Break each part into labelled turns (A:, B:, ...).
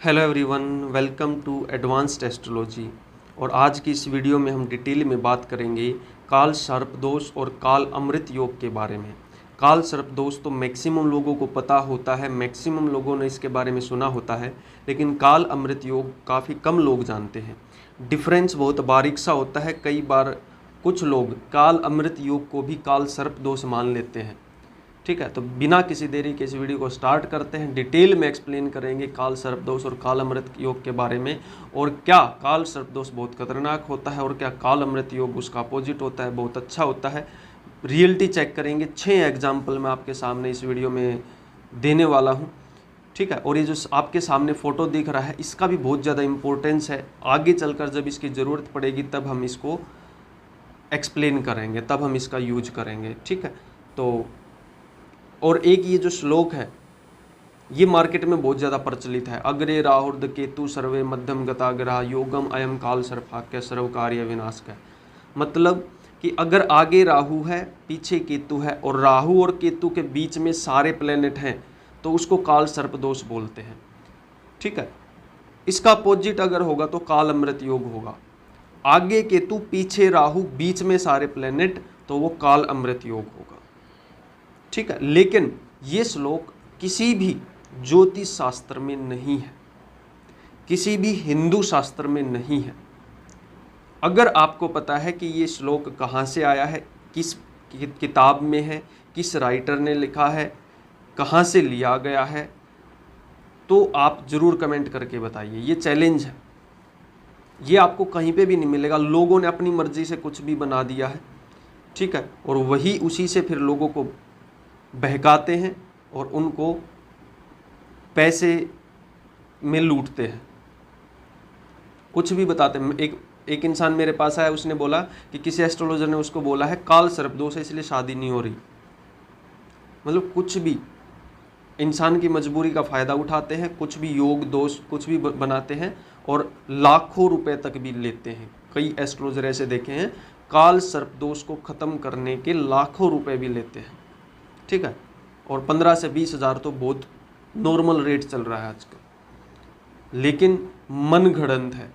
A: Hello everyone, welcome to advanced astrology. और आज की इस वीडियो में हम डिटेल में बात करेंगे काल सर्पदोष और काल अमृत योग के बारे में। काल सर्पदोष तो मैक्सिमम लोगों को पता होता है, मैक्सिमम लोगों ने इसके बारे में सुना होता है, लेकिन काल अमृत योग काफ़ी कम लोग जानते हैं। डिफरेंस बहुत बारीक सा होता है। कई बार कुछ लोग काल अमृत योग को भी काल सर्पदोष मान लेते हैं। ठीक है, तो बिना किसी देरी के इस वीडियो को स्टार्ट करते हैं। डिटेल में एक्सप्लेन करेंगे काल सर्पदोष और काल अमृत योग के बारे में, और क्या काल सर्पदोष बहुत खतरनाक होता है और क्या काल अमृत योग उसका अपोजिट होता है, बहुत अच्छा होता है। रियलिटी चेक करेंगे। 6 एग्जाम्पल मैं आपके सामने इस वीडियो में देने वाला हूँ। ठीक है, और ये जो आपके सामने फ़ोटो दिख रहा है इसका भी बहुत ज़्यादा इम्पोर्टेंस है। आगे चलकर जब इसकी ज़रूरत पड़ेगी तब हम इसको एक्सप्लेन करेंगे, तब हम इसका यूज करेंगे। ठीक है, तो और एक ये जो श्लोक है ये मार्केट में बहुत ज़्यादा प्रचलित है। अग्रे राहुर्द केतु सर्वे मध्यम गता ग्रह योगम अयम काल सर्पाख्य सर्व कार्य विनाश का। मतलब कि अगर आगे राहु है, पीछे केतु है और राहु और केतु के बीच में सारे प्लेनेट हैं तो उसको काल सर्पदोष बोलते हैं। ठीक है, इसका अपोजिट अगर होगा तो काल अमृत योग होगा। आगे केतु, पीछे राहु, बीच में सारे प्लेनेट, तो वो काल अमृत योग होगा। ठीक है, लेकिन ये श्लोक किसी भी ज्योतिष शास्त्र में नहीं है, किसी भी हिंदू शास्त्र में नहीं है। अगर आपको पता है कि ये श्लोक कहाँ से आया है, किस किताब में है, किस राइटर ने लिखा है, कहाँ से लिया गया है, तो आप ज़रूर कमेंट करके बताइए। ये चैलेंज है, ये आपको कहीं पे भी नहीं मिलेगा। लोगों ने अपनी मर्जी से कुछ भी बना दिया है। ठीक है, और वही उसी से फिर लोगों को बहकाते हैं और उनको पैसे में लूटते हैं, कुछ भी बताते हैं। एक इंसान मेरे पास आया, उसने बोला कि किसी एस्ट्रोलॉजर ने उसको बोला है काल सर्पदोष है इसलिए शादी नहीं हो रही। मतलब कुछ भी इंसान की मजबूरी का फ़ायदा उठाते हैं, कुछ भी योग दोष कुछ भी बनाते हैं और लाखों रुपए तक भी लेते हैं। कई एस्ट्रोलॉजर ऐसे देखे हैं काल सर्पदोष को ख़त्म करने के लाखों रुपए भी लेते हैं। ठीक है, और 15 से 20 हज़ार तो बहुत नॉर्मल रेट चल रहा है आजकल, लेकिन मन घड़ंत है।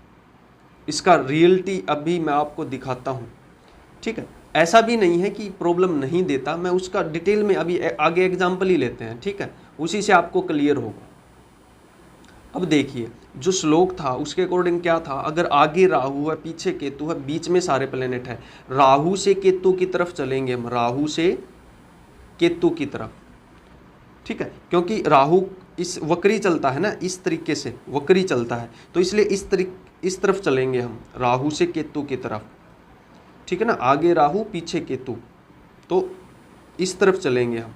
A: इसका रियलिटी अभी मैं आपको दिखाता हूँ। ठीक है, ऐसा भी नहीं है कि प्रॉब्लम नहीं देता, मैं उसका डिटेल में अभी आगे एग्जाम्पल ही लेते हैं। ठीक है, उसी से आपको क्लियर होगा। अब देखिए, जो श्लोक था उसके अकॉर्डिंग क्या था। अगर आगे राहु है, पीछे केतु है, बीच में सारे प्लेनेट है, राहु से केतु की तरफ चलेंगे हम, राहु से केतु की तरफ। ठीक है, क्योंकि राहु इस वक्री चलता है ना, इस तरीके से वक्री चलता है, तो इसलिए इस तरफ चलेंगे हम, राहु से केतु की तरफ। ठीक है ना, आगे राहु पीछे केतु, तो इस तरफ चलेंगे हम।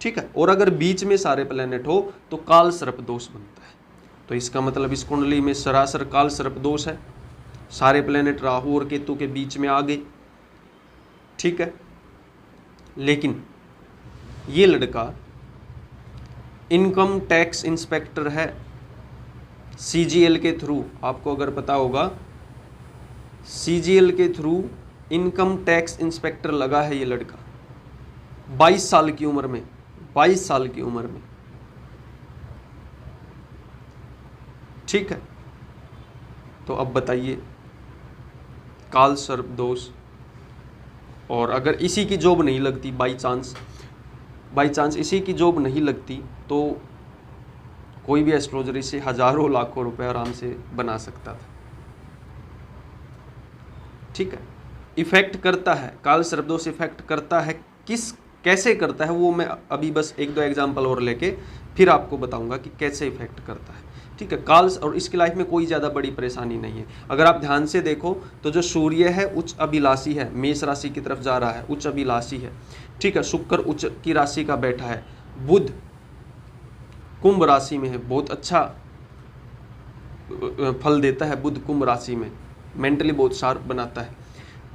A: ठीक है, और अगर बीच में सारे प्लेनेट हो तो काल सर्पदोष बनता है। तो इसका मतलब इस कुंडली में सरासर काल सर्पदोष है। सारे प्लेनेट राहु और केतु के बीच में आ गए। ठीक है, लेकिन ये लड़का इनकम टैक्स इंस्पेक्टर है, सीजीएल के थ्रू, आपको अगर पता होगा सीजीएल के थ्रू इनकम टैक्स इंस्पेक्टर लगा है ये लड़का 22 साल की उम्र में, 22 साल की उम्र में। ठीक है, तो अब बताइए काल सर्पदोष, और अगर इसी की जॉब नहीं लगती, बाई चांस इसी की जॉब नहीं लगती, तो कोई भी एस्ट्रोलॉजर इसे हजारों लाखों रुपए आराम से बना सकता था। ठीक है, इफेक्ट करता है काल सर्पदोष, इफेक्ट करता है। कैसे करता है वो मैं अभी बस 1-2 एग्जाम्पल और लेके फिर आपको बताऊंगा कि कैसे इफेक्ट करता है। ठीक है, काल और इसकी लाइफ में कोई ज़्यादा बड़ी परेशानी नहीं है। अगर आप ध्यान से देखो तो जो सूर्य है उच्च अभिलाषी है, मेष राशि की तरफ जा रहा है, उच्च अभिलाषी है। ठीक है, शुक्र उच्च की राशि का बैठा है, बुध कुंभ राशि में है, बहुत अच्छा फल देता है बुध कुंभ राशि में, मेंटली बहुत शार्प बनाता है।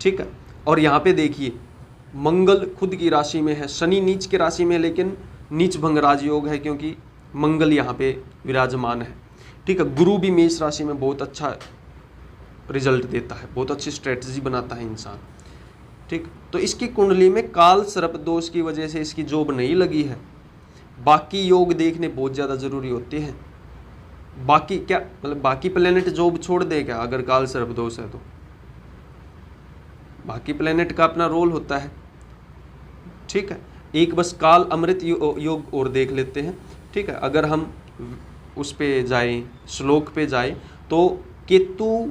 A: ठीक है, और यहाँ पे देखिए मंगल खुद की राशि में है, शनि नीच की राशि में, लेकिन नीच भंग राजयोग है क्योंकि मंगल यहाँ पे विराजमान है। ठीक है, गुरु भी मेष राशि में बहुत अच्छा रिजल्ट देता है, बहुत अच्छी स्ट्रेटजी बनाता है इंसान। ठीक, तो इसकी कुंडली में काल सर्पदोष की वजह से इसकी जॉब नहीं लगी है। बाकी योग देखने बहुत ज़्यादा ज़रूरी होते हैं। बाकी क्या मतलब बाकी प्लेनेट जॉब छोड़ दे क्या अगर काल सर्प दोष है तो? बाकी प्लेनेट का अपना रोल होता है। ठीक है, एक बस काल अमृत योग और देख लेते हैं। ठीक है, अगर हम उस पे जाएं, श्लोक पे जाएं, तो केतु,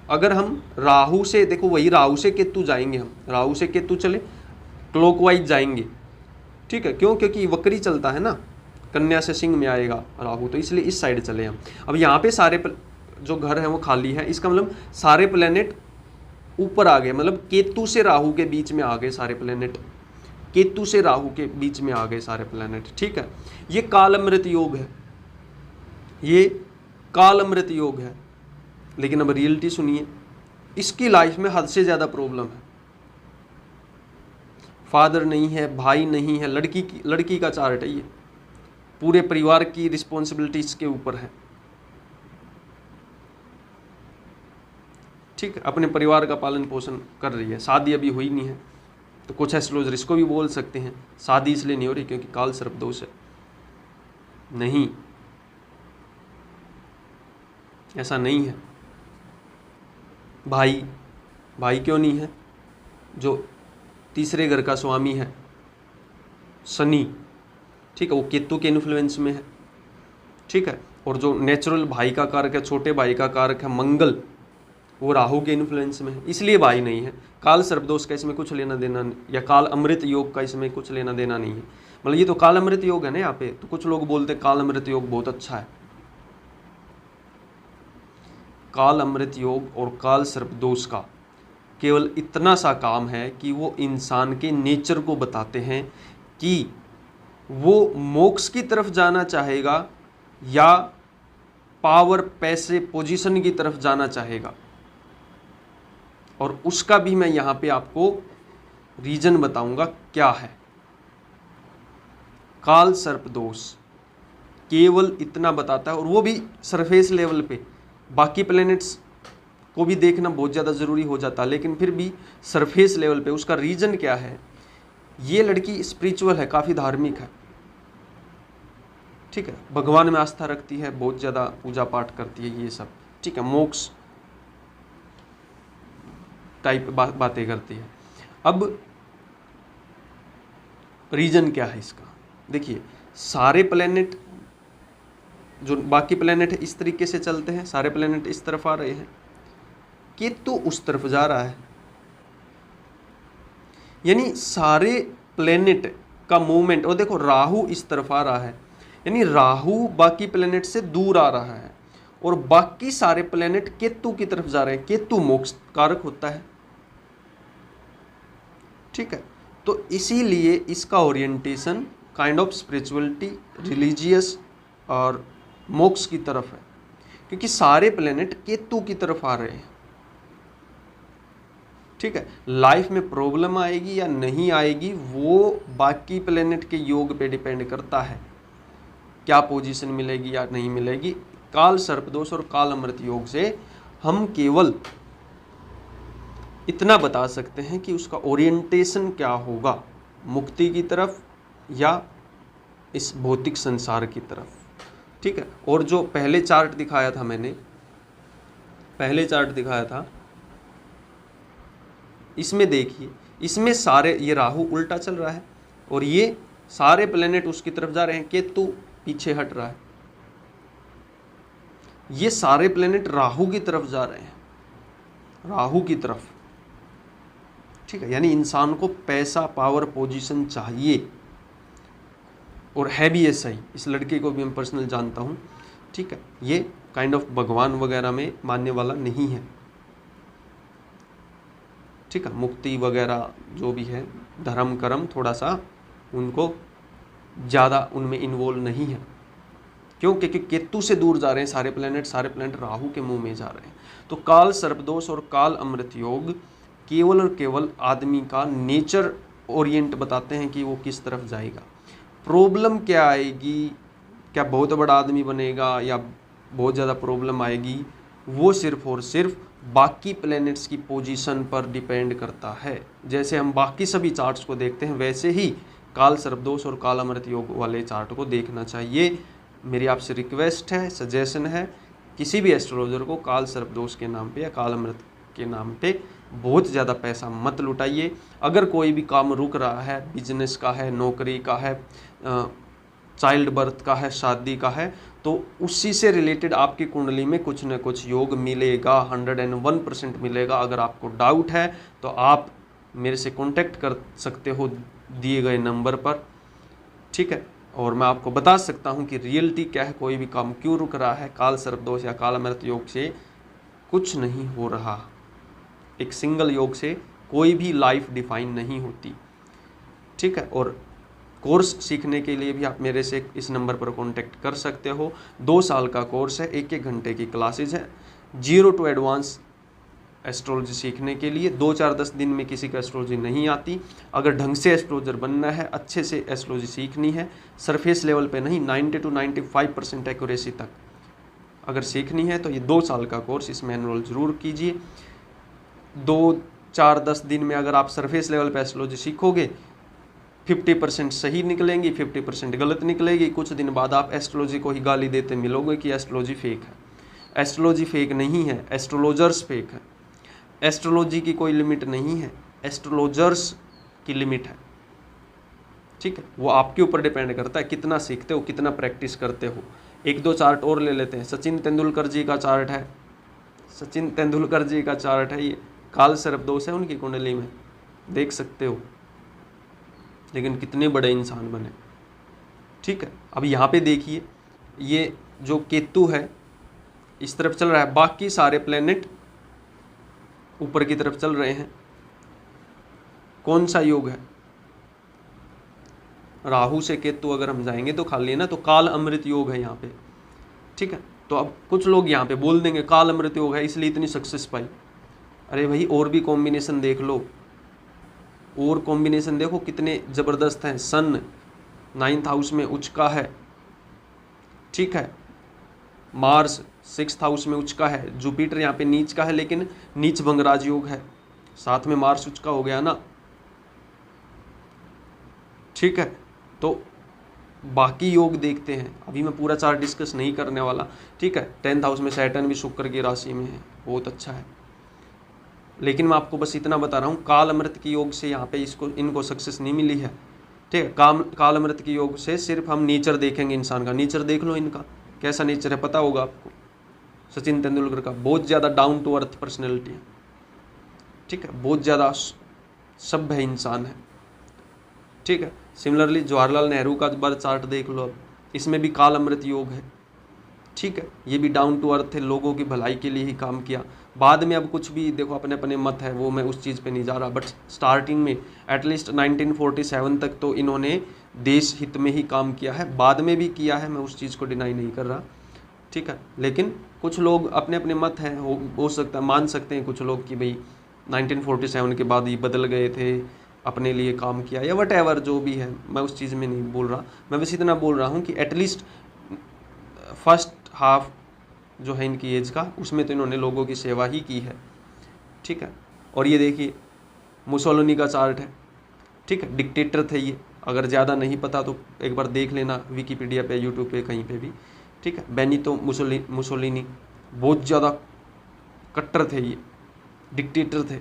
A: अगर हम राहु से, देखो वही राहु से केतु जाएंगे, हम राहु से केतु चले क्लॉकवाइज जाएंगे। ठीक है, क्यों? क्योंकि वक्री चलता है ना, कन्या से सिंह में आएगा राहु, तो इसलिए इस साइड चले हम। अब यहाँ पे सारे जो घर हैं वो खाली है, इसका मतलब सारे प्लेनेट ऊपर आ गए, मतलब केतु से राहु के बीच में आ गए सारे प्लेनेट, केतु से राहु के बीच में आ गए सारे प्लेनेट। ठीक है, ये काल अमृत योग है, ये काल अमृत योग है। लेकिन अब रियलिटी सुनिए, इसकी लाइफ में हद से ज़्यादा प्रॉब्लम है। फादर नहीं है, भाई नहीं है, लड़की का चार्ट है ये, पूरे परिवार की रिस्पॉन्सिबिलिटी इसके ऊपर है। ठीक है, अपने परिवार का पालन पोषण कर रही है, शादी अभी हुई नहीं है, तो कुछ एस्ट्रोलॉजर इसको भी बोल सकते हैं शादी इसलिए नहीं हो रही क्योंकि काल सर्प दोष है। नहीं, ऐसा नहीं है। भाई क्यों नहीं है? जो तीसरे घर का स्वामी है शनि, ठीक है, वो केतु के इन्फ्लुएंस में है। ठीक है, और जो नेचुरल भाई का कारक है, छोटे भाई का कारक है मंगल, वो राहु के इन्फ्लुएंस में है, इसलिए भाई नहीं है। काल सर्पदोष का इसमें कुछ लेना देना, या काल अमृत योग का इसमें कुछ लेना देना नहीं है। मतलब ये तो काल अमृत योग है ना यहाँ पे, तो कुछ लोग बोलते हैं काल अमृत योग बहुत अच्छा है। काल अमृत योग और काल सर्पदोष का केवल इतना सा काम है कि वो इंसान के नेचर को बताते हैं कि वो मोक्ष की तरफ जाना चाहेगा या पावर, पैसे, पोजीशन की तरफ जाना चाहेगा। और उसका भी मैं यहाँ पे आपको रीजन बताऊंगा क्या है। काल सर्पदोष केवल इतना बताता है, और वो भी सरफेस लेवल पे। बाकी प्लैनेट्स को भी देखना बहुत ज़्यादा ज़रूरी हो जाता है, लेकिन फिर भी सरफेस लेवल पे उसका रीजन क्या है। ये लड़की स्पिरिचुअल है, काफ़ी धार्मिक है, ठीक है, भगवान में आस्था रखती है, बहुत ज़्यादा पूजा पाठ करती है, ये सब ठीक है, मोक्ष टाइप बातें करती है। अब रीजन क्या है इसका? देखिए, सारे प्लैनेट, जो बाकी प्लैनेट है इस तरीके से चलते हैं, सारे प्लैनेट इस तरफ आ रहे हैं, केतु उस तरफ जा रहा है, यानी सारे प्लैनेट का मूवमेंट। और देखो राहु इस तरफ आ रहा है, यानी राहु बाकी प्लैनेट से दूर आ रहा है, और बाकी सारे प्लैनेट केतु की तरफ जा रहे हैं। केतु मोक्ष कारक होता है, ठीक है, तो इसीलिए इसका orientation kind of spirituality, religious और मोक्ष की तरफ है, क्योंकि सारे प्लैनेट केतु की तरफ आ रहे हैं। ठीक है, लाइफ में प्रॉब्लम आएगी या नहीं आएगी वो बाकी प्लैनेट के योग पे डिपेंड करता है, क्या पोजीशन मिलेगी या नहीं मिलेगी। काल सर्पदोष और काल अमृत योग से हम केवल इतना बता सकते हैं कि उसका ओरिएंटेशन क्या होगा, मुक्ति की तरफ या इस भौतिक संसार की तरफ। ठीक है, और जो पहले चार्ट दिखाया था मैंने, पहले चार्ट दिखाया था, इसमें देखिए, इसमें सारे, ये राहु उल्टा चल रहा है और ये सारे प्लैनेट उसकी तरफ जा रहे हैं, केतु पीछे हट रहा है। ये सारे प्लैनेट राहु की तरफ जा रहे हैं, राहु की तरफ। ठीक है, यानी इंसान को पैसा, पावर, पोजीशन चाहिए, और है भी ऐसा ही। इस लड़के को भी मैं पर्सनल जानता हूँ, ठीक है, ये काइंड ऑफ भगवान वगैरह में मानने वाला नहीं है, ठीक है, मुक्ति वगैरह जो भी है, धर्म कर्म थोड़ा सा उनको ज़्यादा उनमें इन्वॉल्व नहीं है। क्यों? क्योंकि केतु से दूर जा रहे हैं सारे प्लैनेट राहु के मुंह में जा रहे हैं। तो काल सर्पदोष और काल अमृत योग केवल और केवल आदमी का नेचर ओरिएंट बताते हैं कि वो किस तरफ जाएगा। प्रॉब्लम क्या आएगी, क्या बहुत बड़ा आदमी बनेगा या बहुत ज़्यादा प्रॉब्लम आएगी, वो सिर्फ और सिर्फ बाकी प्लैनेट्स की पोजीशन पर डिपेंड करता है। जैसे हम बाकी सभी चार्ट्स को देखते हैं, वैसे ही काल सर्पदोष और काल अमृत योग वाले चार्ट को देखना चाहिए। मेरी आपसे रिक्वेस्ट है, सजेशन है, किसी भी एस्ट्रोलॉजर को काल सर्प दोष के नाम पे या काल अमृत के नाम पे बहुत ज़्यादा पैसा मत लुटाइए। अगर कोई भी काम रुक रहा है, बिजनेस का है, नौकरी का है, चाइल्ड बर्थ का है, शादी का है, तो उसी से रिलेटेड आपकी कुंडली में कुछ न कुछ योग मिलेगा, 101% मिलेगा। अगर आपको डाउट है तो आप मेरे से कांटेक्ट कर सकते हो दिए गए नंबर पर, ठीक है। और मैं आपको बता सकता हूं कि रियलिटी क्या है, कोई भी काम क्यों रुक रहा है। काल सर्प दोष या काल अमृत योग से कुछ नहीं हो रहा। एक सिंगल योग से कोई भी लाइफ डिफाइन नहीं होती, ठीक है। और कोर्स सीखने के लिए भी आप मेरे से इस नंबर पर कांटेक्ट कर सकते हो। 2 साल का कोर्स है, 1-1 घंटे की क्लासेज है, 0 to एडवांस एस्ट्रोलॉजी सीखने के लिए। 2-4-10 दिन में किसी का एस्ट्रोलॉजी नहीं आती। अगर ढंग से एस्ट्रोलॉजर बनना है, अच्छे से एस्ट्रोलॉजी सीखनी है, सरफेस लेवल पे नहीं, 90 to 95% एक्यूरेसी तक अगर सीखनी है तो ये 2 साल का कोर्स, इसमें एनरोल जरूर कीजिए। 2-4-10 दिन में अगर आप सरफेस लेवल पे एस्ट्रोलॉजी सीखोगे, 50% सही निकलेंगी, 50% गलत निकलेगी। कुछ दिन बाद आप एस्ट्रोलॉजी को ही गाली देते मिलोगे कि एस्ट्रोलॉजी फेक है। एस्ट्रोलॉजी फेक नहीं है, एस्ट्रोलॉजर्स फेक है। एस्ट्रोलॉजी की कोई लिमिट नहीं है, एस्ट्रोलॉजर्स की लिमिट है, ठीक है। वो आपके ऊपर डिपेंड करता है कितना सीखते हो, कितना प्रैक्टिस करते हो। 1-2 चार्ट और ले लेते हैं। सचिन तेंदुलकर जी का चार्ट है, सचिन तेंदुलकर जी का चार्ट है, ये काल सर्प दोष है उनकी कुंडली में, देख सकते हो। लेकिन कितने बड़े इंसान बने, ठीक है। अब यहाँ पे देखिए, ये जो केतु है इस तरफ चल रहा है, बाकी सारे प्लेनेट ऊपर की तरफ चल रहे हैं। कौन सा योग है? राहु से केतु अगर हम जाएंगे तो खाली है ना, तो काल अमृत योग है यहाँ पे, ठीक है। तो अब कुछ लोग यहाँ पे बोल देंगे काल अमृत योग है इसलिए इतनी सक्सेस पाई। अरे भाई, और भी कॉम्बिनेशन देख लो, और कॉम्बिनेशन देखो कितने ज़बरदस्त हैं। सन 9th हाउस में उच्च का है, ठीक है। मार्स 6th हाउस में उच्च का है। जुपिटर यहाँ पे नीच का है, लेकिन नीच भंगराज योग है, साथ में मार्स उच्च का हो गया ना, ठीक है। तो बाकी योग देखते हैं, अभी मैं पूरा चार्ट डिस्कस नहीं करने वाला, ठीक है। 10th हाउस में सैटर्न भी शुक्र की राशि में है, बहुत अच्छा है। लेकिन मैं आपको बस इतना बता रहा हूँ, काल अमृत की योग से यहाँ पे इनको सक्सेस नहीं मिली है, ठीक है। काल अमृत की योग से सिर्फ हम नेचर देखेंगे, इंसान का नेचर देख लो, इनका कैसा नेचर है पता होगा आपको। सचिन तेंदुलकर का बहुत ज़्यादा डाउन टू अर्थ पर्सनैलिटी है, ठीक है, बहुत ज़्यादा सभ्य इंसान है, ठीक है। सिमिलरली जवाहरलाल नेहरू का बर्थ चार्ट देख लो, अब इसमें भी काल अमृत योग है, ठीक है। ये भी डाउन टू अर्थ है, लोगों की भलाई के लिए ही काम किया। बाद में अब कुछ भी देखो, अपने अपने मत है, वो मैं उस चीज़ पे नहीं जा रहा, बट स्टार्टिंग में एटलीस्ट 1947 तक तो इन्होंने देश हित में ही काम किया है। बाद में भी किया है, मैं उस चीज़ को डिनाई नहीं कर रहा, ठीक है। लेकिन कुछ लोग अपने अपने मत हैं, हो सकता है मान सकते हैं कुछ लोग कि भाई 1947 के बाद ये बदल गए थे, अपने लिए काम किया या वट एवर जो भी है, मैं उस चीज़ में नहीं बोल रहा। मैं बस इतना बोल रहा हूँ कि एटलीस्ट फर्स्ट हाफ जो है इनकी एज का, उसमें तो इन्होंने लोगों की सेवा ही की है, ठीक है। और ये देखिए मुसोलिनी का चार्ट है, ठीक है, डिक्टेटर थे ये। अगर ज़्यादा नहीं पता तो एक बार देख लेना विकीपीडिया पे, यूट्यूब पे, कहीं पे भी, ठीक है। बेनितो मुसोलिनी बहुत ज़्यादा कट्टर थे ये, डिक्टेटर थे,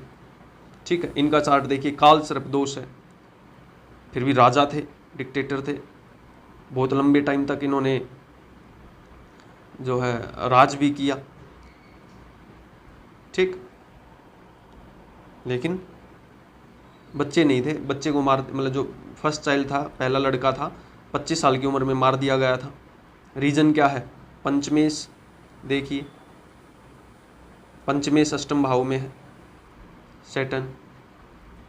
A: ठीक है। इनका चार्ट देखिए, काल सर्प दोष है, फिर भी राजा थे, डिक्टेटर थे, बहुत लंबे टाइम तक इन्होंने जो है राज भी किया, ठीक। लेकिन बच्चे नहीं थे, बच्चे को मार, मतलब जो फर्स्ट चाइल्ड था, पहला लड़का था, 25 साल की उम्र में मार दिया गया था। रीज़न क्या है? पंचमेश, देखिए पंचमेश अष्टम भाव में है सैटर्न,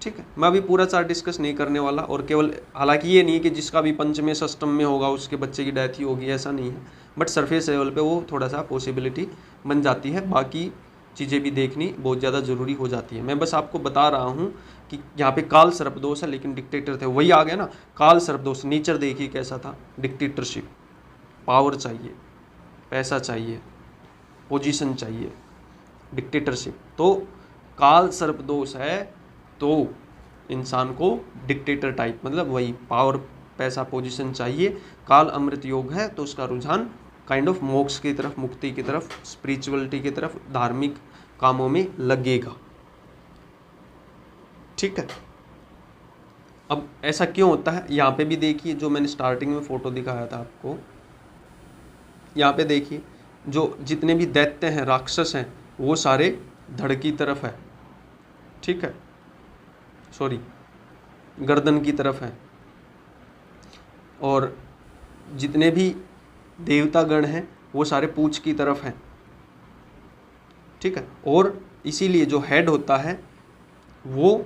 A: ठीक है। मैं अभी पूरा चार्ट डिस्कस नहीं करने वाला, और केवल हालांकि ये नहीं कि जिसका भी पंचमेश अष्टम में होगा उसके बच्चे की डेथ ही होगी, ऐसा नहीं है, बट सरफेस लेवल पे वो थोड़ा सा पॉसिबिलिटी बन जाती है। बाकी चीज़ें भी देखनी बहुत ज़्यादा ज़रूरी हो जाती है। मैं बस आपको बता रहा हूँ कि यहाँ पे काल सर्प दोष है, लेकिन डिक्टेटर थे, वही आ गया ना, काल सर्प दोष। नेचर देखिए कैसा था, डिक्टेटरशिप, पावर चाहिए, पैसा चाहिए, पोजीशन चाहिए, डिक्टेटरशिप। तो काल सर्प दोष है तो इंसान को डिक्टेटर टाइप, मतलब वही पावर पैसा पोजीशन चाहिए, काल अमृत योग है तो उसका रुझान काइंड ऑफ मोक्ष की तरफ, मुक्ति की तरफ, स्पिरिचुअलिटी की तरफ, धार्मिक कामों में लगेगा। ठीक है, अब ऐसा क्यों होता है, यहाँ पे भी देखिए, जो मैंने स्टार्टिंग में फोटो दिखाया था आपको, यहाँ पे देखिए जो जितने भी दैत्य हैं, राक्षस हैं, वो सारे धड़ की तरफ है। ठीक है, सॉरी, गर्दन की तरफ है। और जितने भी देवता गण हैं वो सारे पूंछ की तरफ हैं। ठीक है, और इसीलिए जो हेड होता है वो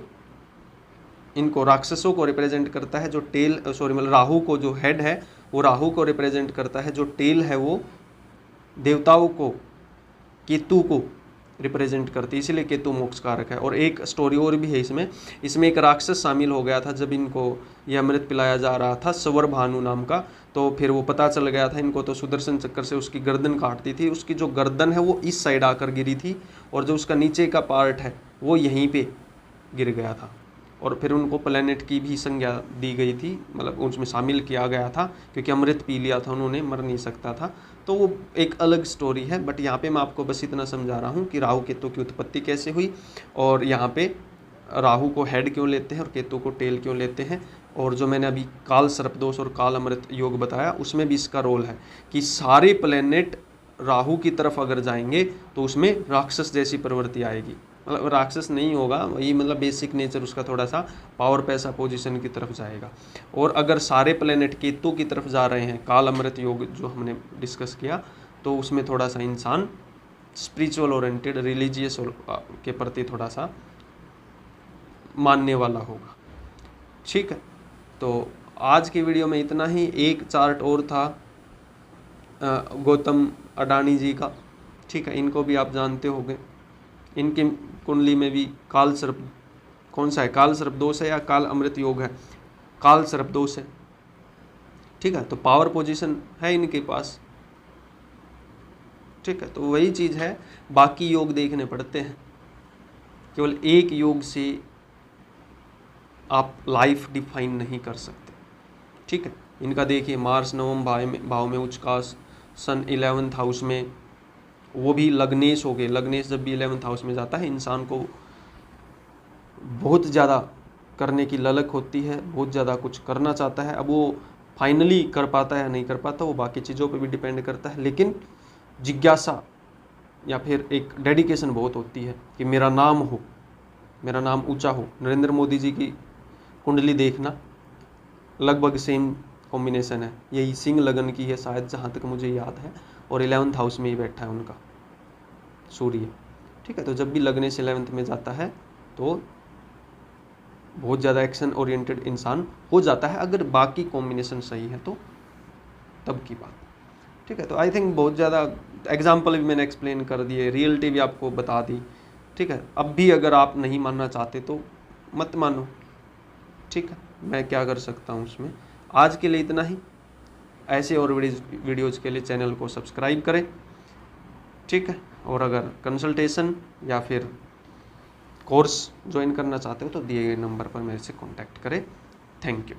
A: इनको राक्षसों को रिप्रेजेंट करता है, जो टेल सॉरी मतलब राहु को, जो हेड है वो राहु को रिप्रेजेंट करता है, जो टेल है वो देवताओं को, केतु को रिप्रेजेंट करती है, इसीलिए केतु मोक्ष कारक है। और एक स्टोरी और भी है इसमें एक राक्षस शामिल हो गया था जब इनको ये अमृत पिलाया जा रहा था, सवर भानु नाम का। तो फिर वो पता चल गया था इनको, तो सुदर्शन चक्र से उसकी गर्दन काटती थी, उसकी जो गर्दन है वो इस साइड आकर गिरी थी और जो उसका नीचे का पार्ट है वो यहीं पे गिर गया था। और फिर उनको प्लेनेट की भी संज्ञा दी गई थी, मतलब उसमें शामिल किया गया था, क्योंकि अमृत पी लिया था उन्होंने, मर नहीं सकता था। तो वो एक अलग स्टोरी है, बट यहाँ पे मैं आपको बस इतना समझा रहा हूँ कि राहु केतु की उत्पत्ति कैसे हुई, और यहाँ पे राहु को हेड क्यों लेते हैं और केतु को टेल क्यों लेते हैं। और जो मैंने अभी काल सर्पदोष और काल अमृत योग बताया, उसमें भी इसका रोल है कि सारे प्लेनेट राहु की तरफ अगर जाएंगे तो उसमें राक्षस जैसी प्रवृत्ति आएगी, मतलब राक्षस नहीं होगा, वही मतलब बेसिक नेचर उसका थोड़ा सा पावर, पैसा, पोजीशन की तरफ जाएगा। और अगर सारे प्लेनेट केतु की तरफ जा रहे हैं, काल अमृत योग जो हमने डिस्कस किया, तो उसमें थोड़ा सा इंसान स्पिरिचुअल ओरिएंटेड, रिलीजियस के प्रति थोड़ा सा मानने वाला होगा। ठीक है, तो आज की वीडियो में इतना ही। एक चार्ट और था गौतम अडानी जी का, ठीक है, इनको भी आप जानते होंगे। इनकी कुंडली में भी काल सर्प, कौन सा है, काल सर्प दोष है या काल अमृत योग है, काल सर्प दोष है। ठीक है, तो पावर पोजीशन है इनके पास। ठीक है, तो वही चीज़ है, बाकी योग देखने पड़ते हैं, केवल एक योग से आप लाइफ डिफाइन नहीं कर सकते। ठीक है, इनका देखिए मार्स नवम भाव में उच्चकाश, सन 11th हाउस में, वो भी लग्नेश हो गए। लग्नेश जब भी 11th हाउस में जाता है, इंसान को बहुत ज़्यादा करने की ललक होती है, बहुत ज़्यादा कुछ करना चाहता है। अब वो फाइनली कर पाता है या नहीं कर पाता, वो बाकी चीज़ों पे भी डिपेंड करता है, लेकिन जिज्ञासा या फिर एक डेडिकेशन बहुत होती है कि मेरा नाम हो, मेरा नाम ऊंचा हो। नरेंद्र मोदी जी की कुंडली देखना, लगभग सेम कॉम्बिनेशन है, यही सिंह लगन की है शायद, जहाँ तक मुझे याद है, और 11th हाउस में ही बैठा है उनका सूर्य। ठीक है, तो जब भी लगने से 11th में जाता है तो बहुत ज़्यादा एक्शन ओरिएंटेड इंसान हो जाता है, अगर बाकी कॉम्बिनेशन सही है तो तब की बात। ठीक है, तो आई थिंक बहुत ज़्यादा एग्जाम्पल भी मैंने एक्सप्लेन कर दिए, रियलिटी भी आपको बता दी। ठीक है, अब भी अगर आप नहीं मानना चाहते तो मत मानो। ठीक है, मैं क्या कर सकता हूँ उसमें। आज के लिए इतना ही। ऐसे और वीडियोज़ के लिए चैनल को सब्सक्राइब करें। ठीक है, और अगर कंसल्टेशन या फिर कोर्स ज्वाइन करना चाहते हो तो दिए गए नंबर पर मेरे से कांटेक्ट करें। Thank you.